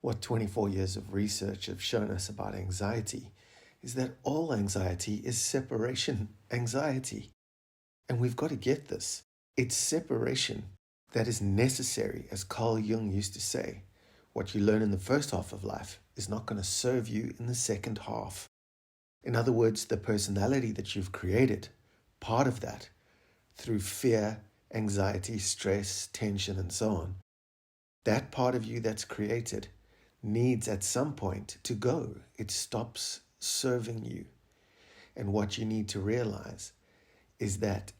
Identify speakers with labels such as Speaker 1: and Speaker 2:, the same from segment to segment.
Speaker 1: What 24 years of research have shown us about anxiety is that all anxiety is separation anxiety. And we've got to get this. It's separation that is necessary, as Carl Jung used to say. What you learn in the first half of life is not going to serve you in the second half. In other words, the personality that you've created, part of that, through fear, anxiety, stress, tension, and so on, that part of you that's created needs at some point to go. It stops serving you. And what you need to realize is that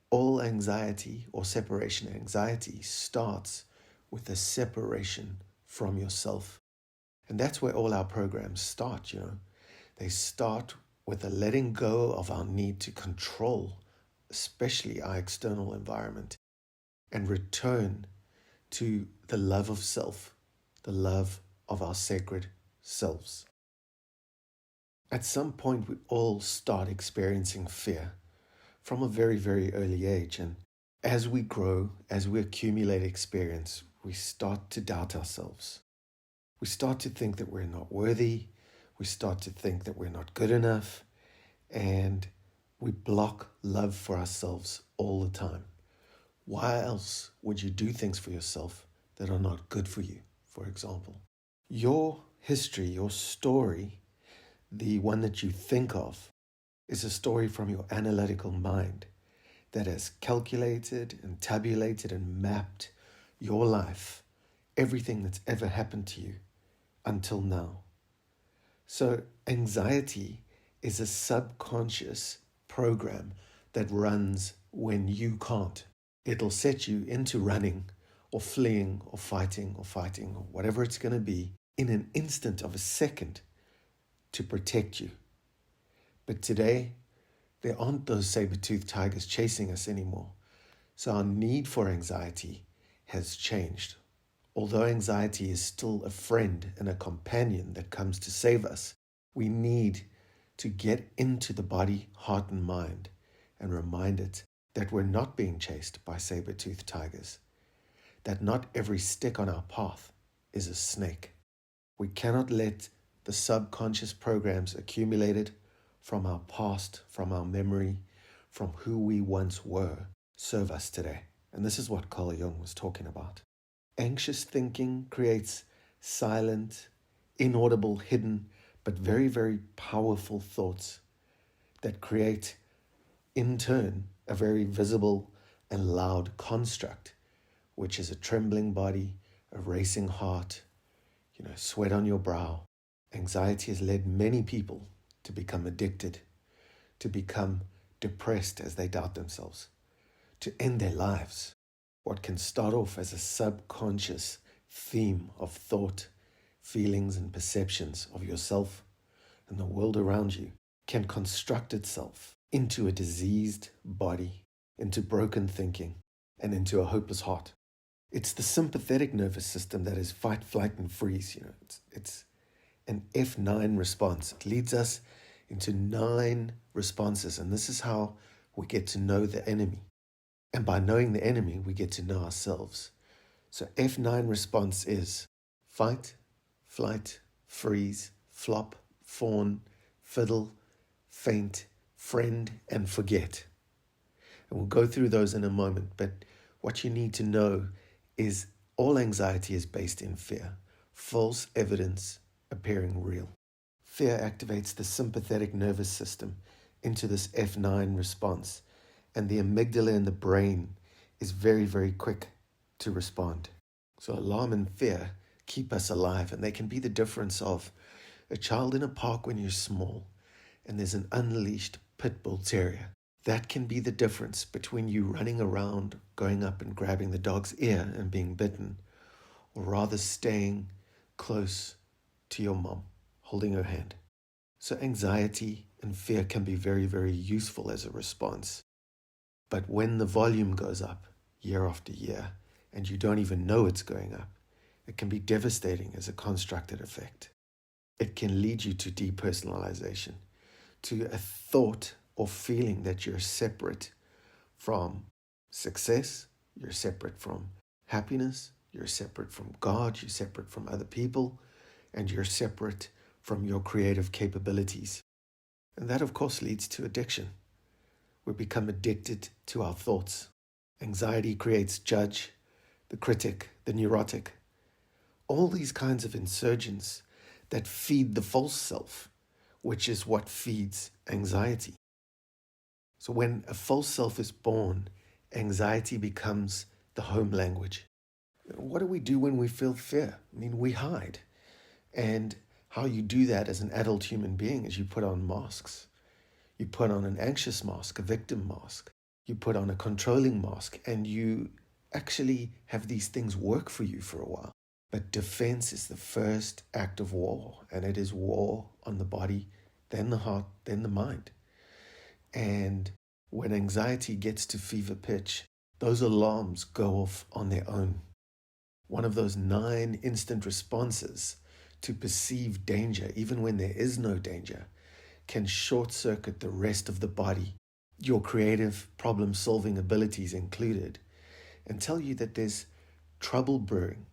Speaker 1: all anxiety or separation anxiety starts with a separation from yourself. And that's where all our programs start, They start with a letting go of our need to control, especially our external environment, and return to the love of self, the love of our sacred selves. At some point, we all start experiencing fear from a very, very early age. And as we grow, as we accumulate experience, we start to doubt ourselves. We start to think that we're not worthy. We start to think that we're not good enough. And we block love for ourselves all the time. Why else would you do things for yourself that are not good for you, for example? Your history, your story, the one that you think of, is a story from your analytical mind that has calculated and tabulated and mapped your life, everything that's ever happened to you until now. So anxiety is a subconscious program that runs when you can't. It'll set you into running or fleeing or fighting or whatever it's going to be in an instant of a second to protect you. But today, there aren't those saber-toothed tigers chasing us anymore. So our need for anxiety has changed. Although anxiety is still a friend and a companion that comes to save us, we need to get into the body, heart, and mind and remind it that we're not being chased by saber-toothed tigers, that not every stick on our path is a snake. We cannot let the subconscious programs accumulated from our past, from our memory, from who we once were, serve us today. And this is what Carl Jung was talking about. Anxious thinking creates silent, inaudible, hidden, but very, very powerful thoughts that create, in turn, a very visible and loud construct, which is a trembling body, a racing heart, sweat on your brow. Anxiety has led many people to become addicted, to become depressed as they doubt themselves, to end their lives. What can start off as a subconscious theme of thought, feelings, and perceptions of yourself and the world around you can construct itself into a diseased body, into broken thinking, and into a hopeless heart. It's the sympathetic nervous system that is fight, flight, and freeze. It's an F9 response. It leads us into 9 responses, and this is how we get to know the enemy. And by knowing the enemy, we get to know ourselves. So F9 response is fight, flight, freeze, flop, fawn, fiddle, faint, friend, and forget. And we'll go through those in a moment, but what you need to know is all anxiety is based in fear, false evidence appearing real. Fear activates the sympathetic nervous system into this F9 response, and the amygdala in the brain is very, very quick to respond. So alarm and fear keep us alive, and they can be the difference of a child in a park when you're small and there's an unleashed pit bull terrier. That can be the difference between you running around, going up and grabbing the dog's ear and being bitten, or rather staying close to your mom, holding her hand. So anxiety and fear can be very, very useful as a response. But when the volume goes up year after year, and you don't even know it's going up, it can be devastating as a constructed effect. It can lead you to depersonalization, to a thought or feeling that you're separate from success, you're separate from happiness, you're separate from God, you're separate from other people, and you're separate from your creative capabilities. And that, of course, leads to addiction. We become addicted to our thoughts. Anxiety creates judge, the critic, the neurotic, all these kinds of insurgents that feed the false self, which is what feeds anxiety. So when a false self is born, anxiety becomes the home language. What do we do when we feel fear? I mean, we hide. And how you do that as an adult human being is you put on masks. You put on an anxious mask, a victim mask. You put on a controlling mask, and you actually have these things work for you for a while. But defense is the first act of war, and it is war on the body, then the heart, then the mind. And when anxiety gets to fever pitch, those alarms go off on their own. One of those 9 instant responses to perceive danger, even when there is no danger, can short circuit the rest of the body, your creative problem-solving abilities included, and tell you that there's trouble brewing.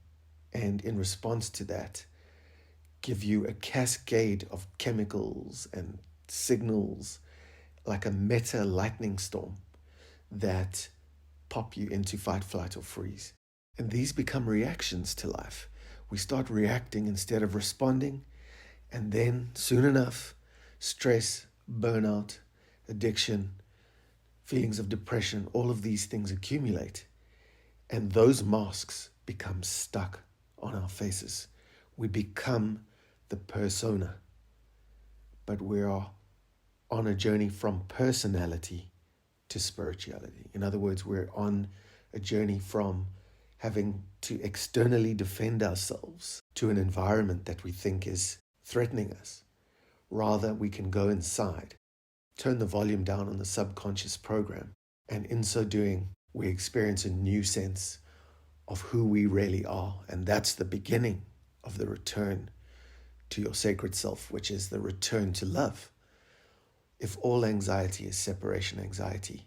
Speaker 1: And in response to that, give you a cascade of chemicals and signals like a meta lightning storm that pop you into fight, flight, or freeze. And these become reactions to life. We start reacting instead of responding, and then soon enough, stress, burnout, addiction, feelings of depression, all of these things accumulate. And those masks become stuck on our faces. We become the persona. But we are on a journey from personality to spirituality. In other words, we're on a journey from having to externally defend ourselves to an environment that we think is threatening us. Rather, we can go inside, turn the volume down on the subconscious program, and in so doing, we experience a new sense of who we really are. And that's the beginning of the return to your sacred self, which is the return to love. If all anxiety is separation anxiety,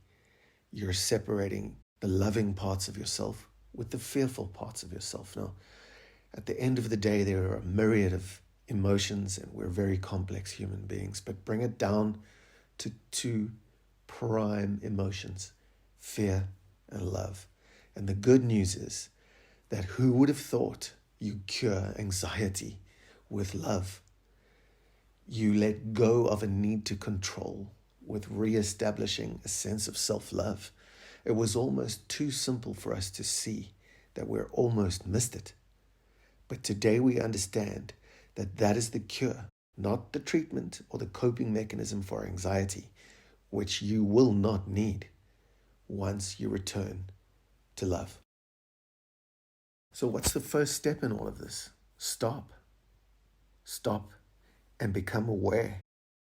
Speaker 1: you're separating the loving parts of yourself with the fearful parts of yourself. Now, at the end of the day, there are a myriad of emotions, and we're very complex human beings, but bring it down to 2 prime emotions, fear and love. And the good news is that who would have thought you cure anxiety with love? You let go of a need to control with reestablishing a sense of self-love. It was almost too simple for us to see that we're almost missed it. But today we understand that that is the cure, not the treatment or the coping mechanism for anxiety, which you will not need once you return to love. So what's the first step in all of this? Stop. Stop and become aware.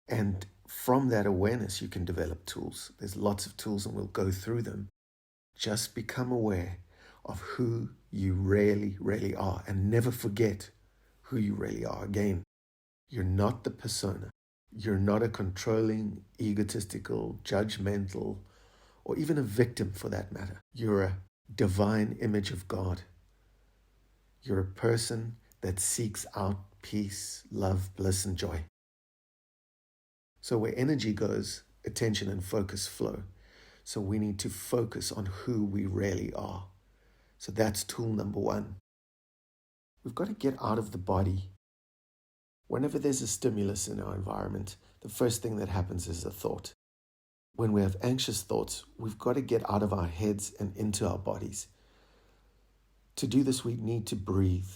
Speaker 1: And from that awareness, you can develop tools. There's lots of tools, and we'll go through them. Just become aware of who you really, really are, and never forget who you really are. Again, you're not the persona. You're not a controlling, egotistical, judgmental, or even a victim for that matter. You're a divine image of God. You're a person that seeks out peace, love, bliss, and joy. So where energy goes, attention and focus flow. So we need to focus on who we really are. So that's tool number 1. We've got to get out of the body. Whenever there's a stimulus in our environment, the first thing that happens is a thought. When we have anxious thoughts, we've got to get out of our heads and into our bodies. To do this, we need to breathe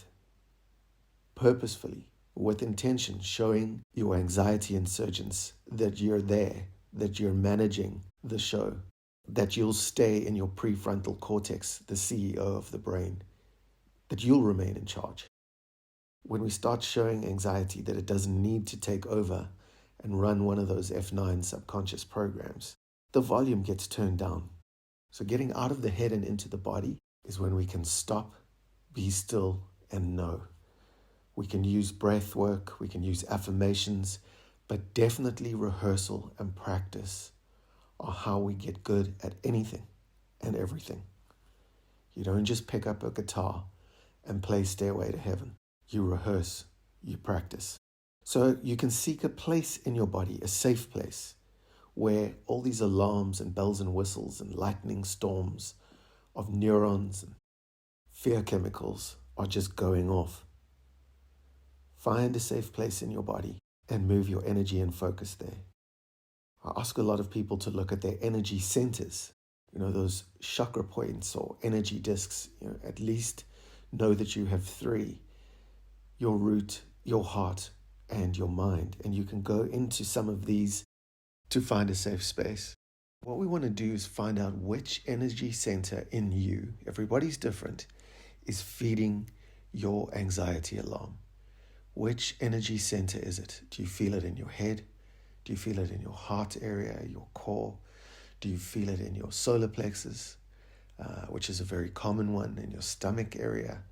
Speaker 1: purposefully, with intention, showing your anxiety insurgents that you're there, that you're managing the show, that you'll stay in your prefrontal cortex, the CEO of the brain, that you'll remain in charge. When we start showing anxiety that it doesn't need to take over and run one of those F9 subconscious programs, the volume gets turned down. So getting out of the head and into the body is when we can stop, be still, and know. We can use breath work, we can use affirmations, but definitely rehearsal and practice are how we get good at anything and everything. You don't just pick up a guitar and play Stairway to Heaven. You rehearse, you practice. So you can seek a place in your body, a safe place, where all these alarms and bells and whistles and lightning storms of neurons and fear chemicals are just going off. Find a safe place in your body and move your energy and focus there. I ask a lot of people to look at their energy centers, those chakra points or energy discs. At least know that you have three: your root, your heart, and your mind. And you can go into some of these to find a safe space. What we want to do is find out which energy center in you, everybody's different, is feeding your anxiety alarm. Which energy center is it? Do you feel it in your head? Do you feel it in your heart area, your core? Do you feel it in your solar plexus, which is a very common one, in your stomach area?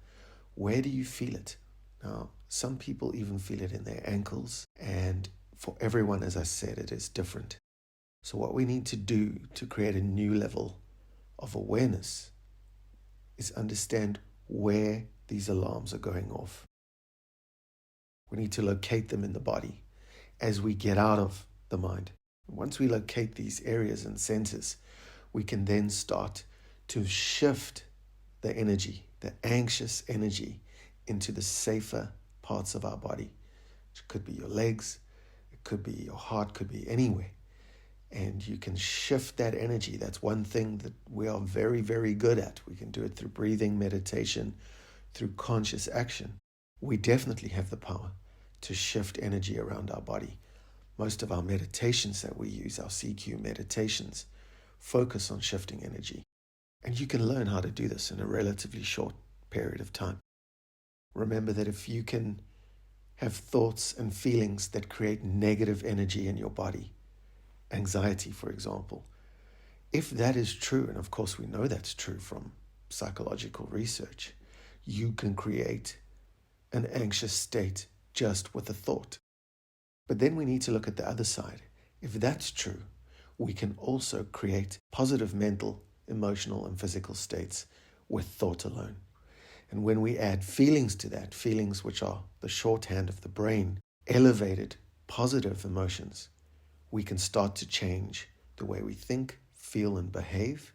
Speaker 1: Where do you feel it? Now, some people even feel it in their ankles, and for everyone, as I said, it is different. So what we need to do to create a new level of awareness is understand where these alarms are going off. We need to locate them in the body as we get out of the mind. Once we locate these areas and centers, we can then start to shift the energy, the anxious energy, into the safer parts of our body. It could be your legs, it could be your heart, could be anywhere. And you can shift that energy. That's one thing that we are very, very good at. We can do it through breathing, meditation, through conscious action. We definitely have the power to shift energy around our body. Most of our meditations that we use, our CQ meditations, focus on shifting energy. And you can learn how to do this in a relatively short period of time. Remember that if you can have thoughts and feelings that create negative energy in your body, anxiety, for example, if that is true, and of course we know that's true from psychological research, you can create an anxious state just with a thought. But then we need to look at the other side. If that's true, we can also create positive mental, emotional, and physical states with thought alone. And when we add feelings to that, feelings which are the shorthand of the brain, elevated positive emotions, we can start to change the way we think, feel, and behave.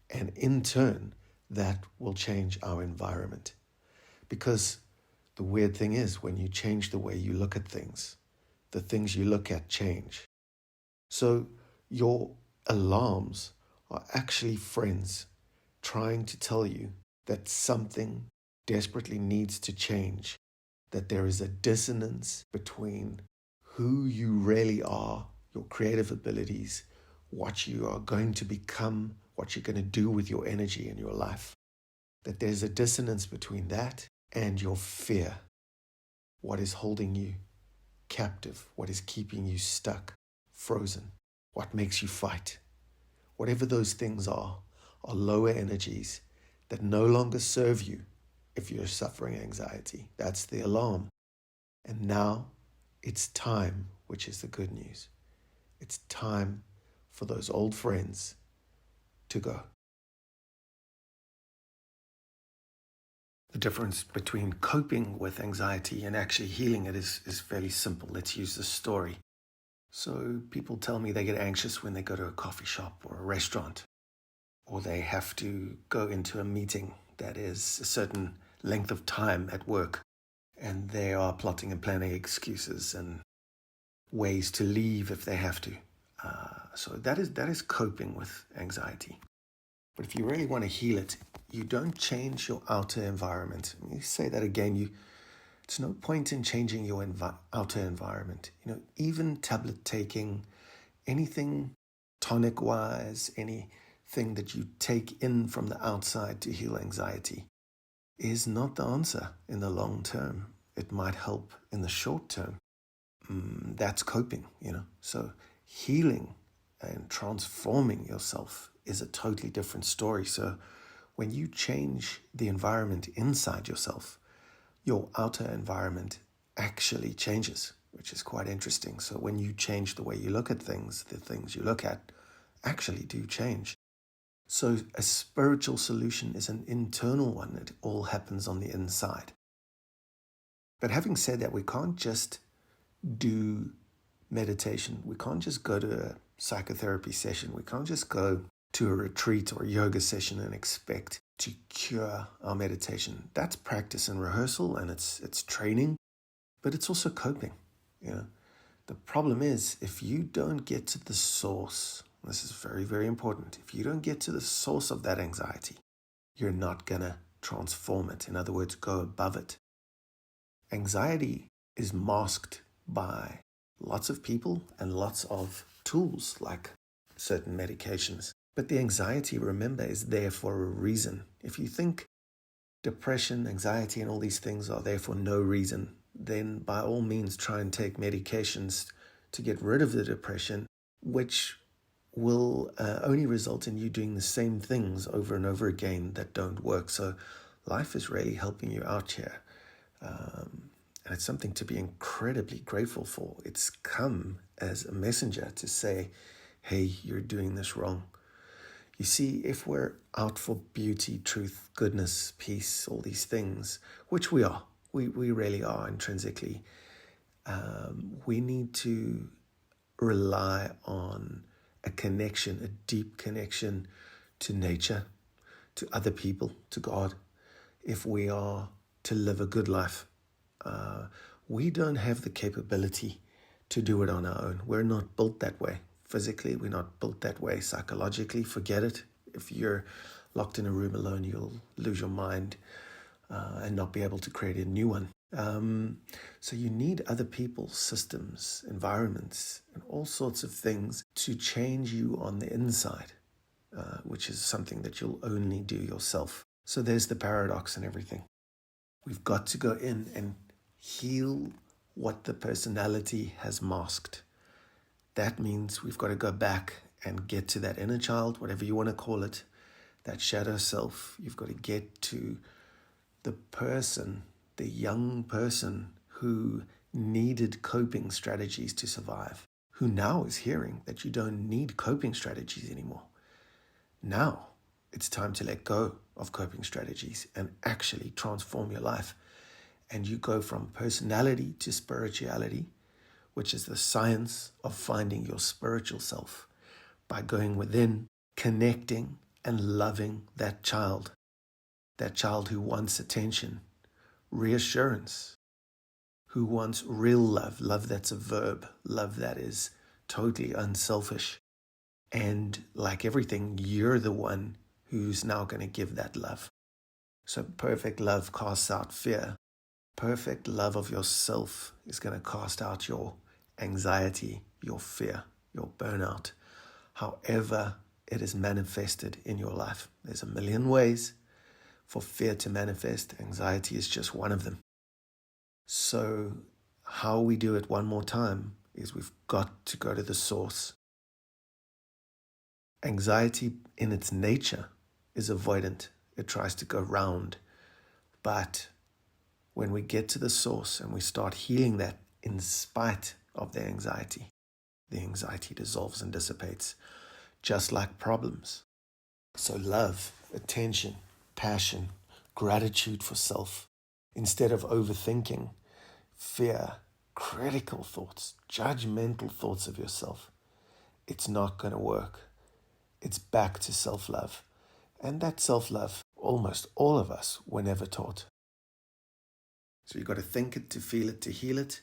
Speaker 1: And in turn, that will change our environment. Because the weird thing is, when you change the way you look at things, the things you look at change. So your alarms are actually friends trying to tell you that something desperately needs to change, that there is a dissonance between who you really are, your creative abilities, what you are going to become, what you're going to do with your energy in your life, that there's a dissonance between that and your fear, what is holding you captive, what is keeping you stuck, frozen, what makes you fight. Whatever those things are lower energies that no longer serve you if you're suffering anxiety. That's the alarm. And now it's time, which is the good news. It's time for those old friends to go. The difference between coping with anxiety and actually healing it is fairly simple. Let's use this story. So people tell me they get anxious when they go to a coffee shop or a restaurant, or they have to go into a meeting that is a certain length of time at work, and they are plotting and planning excuses and ways to leave if they have to. So that is coping with anxiety. But if you really want to heal it, you don't change your outer environment. You say that again, it's no point in changing your outer environment. Even tablet taking, anything tonic-wise, anything that you take in from the outside to heal anxiety is not the answer in the long term. It might help in the short term. That's coping, So healing and transforming yourself is a totally different story. So when you change the environment inside yourself, your outer environment actually changes, which is quite interesting. So when you change the way you look at things, the things you look at actually do change. So a spiritual solution is an internal one. It all happens on the inside. But having said that, we can't just do meditation. We can't just go to a psychotherapy session. We can't just go to a retreat or a yoga session and expect to cure our meditation. That's practice and rehearsal, and it's training, but it's also coping. The problem is, if you don't get to the source, this is very, very important. If you don't get to the source of that anxiety, you're not going to transform it. In other words, go above it. Anxiety is masked by lots of people and lots of tools like certain medications. But the anxiety, remember, is there for a reason. If you think depression, anxiety, and all these things are there for no reason, then by all means try and take medications to get rid of the depression, which will only result in you doing the same things over and over again that don't work. So life is really helping you out here. And it's something to be incredibly grateful for. It's come as a messenger to say, hey, you're doing this wrong. You see, if we're out for beauty, truth, goodness, peace, all these things, which we are, we really are intrinsically, we need to rely on a connection, a deep connection to nature, to other people, to God, if we are to live a good life. We don't have the capability to do it on our own. We're not built that way. Physically, we're not built that way. Psychologically, forget it. If you're locked in a room alone, you'll lose your mind and not be able to create a new one. So you need other people, systems, environments, and all sorts of things to change you on the inside, which is something that you'll only do yourself. So there's the paradox and everything. We've got to go in and heal what the personality has masked. That means we've got to go back and get to that inner child, whatever you want to call it, that shadow self. You've got to get to the person, the young person who needed coping strategies to survive, who now is hearing that you don't need coping strategies anymore. Now it's time to let go of coping strategies and actually transform your life. And you go from personality to spirituality, which is the science of finding your spiritual self by going within, connecting and loving that child who wants attention, reassurance, who wants real love that's a verb, love that is totally unselfish. And like everything, you're the one who's now going to give that love. So perfect love casts out fear. Perfect love of yourself is going to cast out your anxiety, your fear, your burnout, however it is manifested in your life. There's a million ways for fear to manifest. Anxiety is just one of them. So how we do it one more time is we've got to go to the source. Anxiety in its nature is avoidant. It tries to go round. But when we get to the source and we start healing that in spite of the anxiety dissolves and dissipates, just like problems. So love, attention, passion, gratitude for self, instead of overthinking, fear, critical thoughts, judgmental thoughts of yourself, it's not going to work. It's back to self-love. And that self-love, almost all of us were never taught. So you've got to think it, to feel it, to heal it.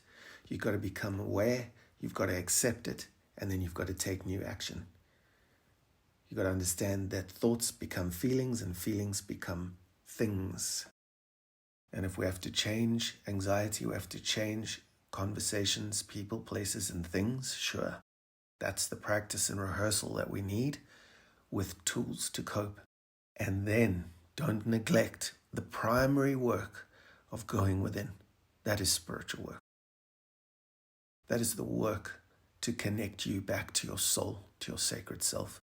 Speaker 1: You've got to become aware. You've got to accept it. And then you've got to take new action. You've got to understand that thoughts become feelings and feelings become things. And if we have to change anxiety, we have to change conversations, people, places, and things, sure. That's the practice and rehearsal that we need with tools to cope. And then don't neglect the primary work of going within. That is spiritual work. That is the work to connect you back to your soul, to your sacred self.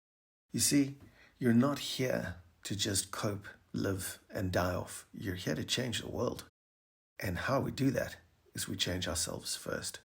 Speaker 1: You see, you're not here to just cope, live, and die off. You're here to change the world. And how we do that is we change ourselves first.